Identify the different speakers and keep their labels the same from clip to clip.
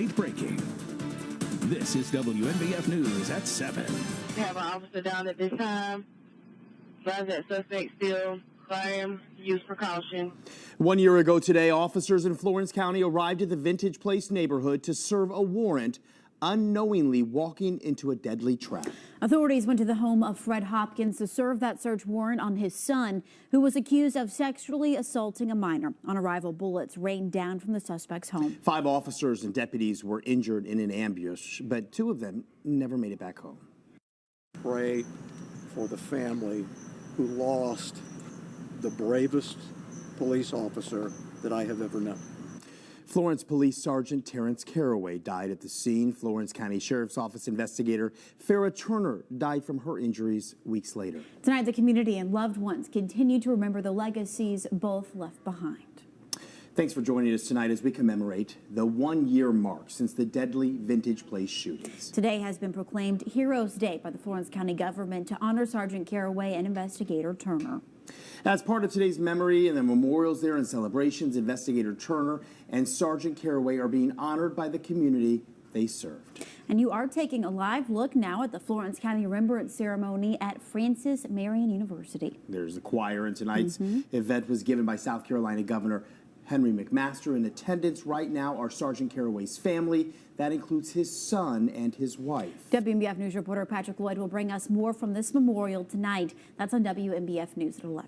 Speaker 1: late breaking. This is WMBF News at 7.
Speaker 2: We have an officer down at this time. Finds that suspect still firing, use precaution.
Speaker 3: 1 year ago today, officers in Florence County arrived at the Vintage Place neighborhood to serve a warrant, unknowingly walking into a deadly trap.
Speaker 4: Authorities went to the home of Fred Hopkins to serve that search warrant on his son, who was accused of sexually assaulting a minor. On arrival, bullets rained down from the suspect's home. 5 officers and deputies were injured in an ambush, but 2 of them never made it back home.
Speaker 5: Pray for the family who lost the bravest police officer that I have ever known.
Speaker 3: Florence Police Sergeant Terrence Caraway died at the scene. Florence County Sheriff's Office investigator Farrah Turner died from her injuries weeks later. Tonight, the community and loved ones continue to remember the legacies both left behind. Thanks for joining us tonight as we commemorate the 1-year mark since the deadly Vintage Place shootings. Today has been proclaimed Heroes Day by the Florence County government to honor Sergeant Caraway and investigator Turner. As part of today's memory and the memorials there and celebrations, Investigator Turner and Sergeant Caraway are being honored by the community they served. And you are taking a live look now at the Florence County Remembrance Ceremony at Francis Marion University. There's a choir, and tonight's event was given by South Carolina Governor Henry McMaster. In attendance right now are Sergeant Caraway's family. That includes his son and his wife. WMBF News reporter Patrick Lloyd will bring us more from this memorial tonight. That's on WMBF News at 11.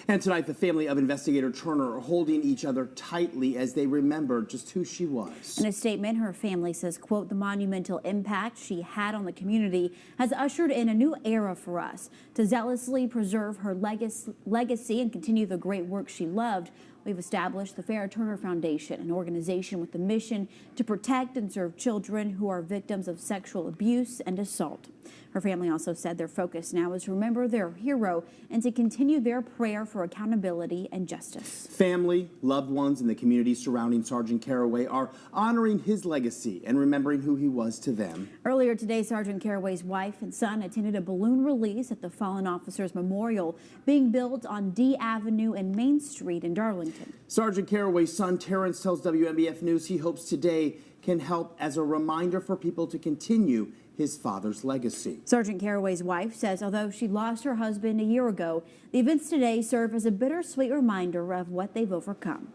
Speaker 3: And tonight, the family of Investigator Turner are holding each other tightly as they remember just who she was. In a statement, her family says, quote, "The monumental impact she had on the community has ushered in a new era for us. To zealously preserve her legacy and continue the great work she loved, we've established the Farrah Turner Foundation, an organization with the mission to protect and serve children who are victims of sexual abuse and assault." Her family also said their focus now is to remember their hero and to continue their prayer for accountability and justice. Family, loved ones, and the community surrounding Sergeant Caraway are honoring his legacy and remembering who he was to them. Earlier today, Sergeant Caraway's wife and son attended a balloon release at the Fallen Officers Memorial being built on D Avenue and Main Street in Darlington. Sergeant Caraway's son, Terrence, tells WMBF News he hopes today can help as a reminder for people to continue his father's legacy. Sergeant Caraway's wife says although she lost her husband a year ago, the events today serve as a bittersweet reminder of what they've overcome.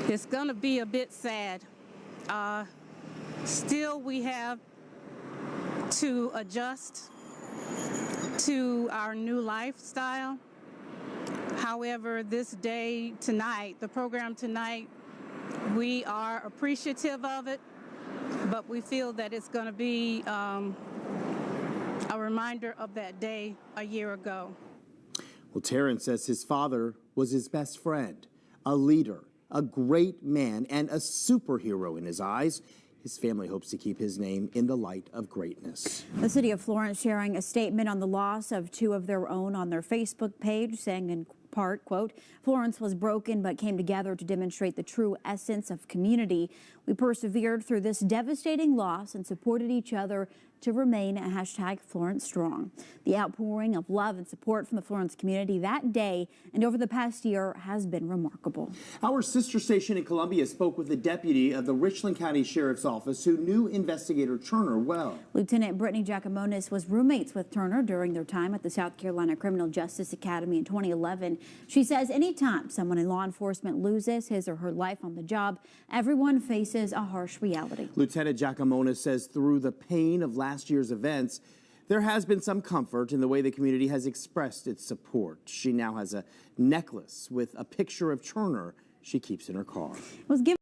Speaker 6: It's going to be a bit sad. Still, we have to adjust to our new lifestyle. However, this day tonight, the program tonight, we are appreciative of it, but we feel that it's going to be a reminder of that day a year ago. Well, Terrence says his father was his best friend, a leader, a great man, and a superhero in his eyes. His family hopes to keep his name in the light of greatness. The city of Florence sharing a statement on the loss of 2 of their own on their Facebook page, saying in part, quote, "Florence was broken but came together to demonstrate the true essence of community. We persevered through this devastating loss and supported each other to remain a hashtag Florence Strong." The outpouring of love and support from the Florence community that day and over the past year has been remarkable. Our sister station in Columbia spoke with the deputy of the Richland County Sheriff's Office who knew Investigator Turner well. Lieutenant Brittany Giacomonis was roommates with Turner during their time at the South Carolina Criminal Justice Academy in 2011. She says anytime someone in law enforcement loses his or her life on the job, everyone faces a harsh reality. Lieutenant Giacomonis says through the pain of last year's events, there has been some comfort in the way the community has expressed its support. She now has a necklace with a picture of Turner she keeps in her car. It was given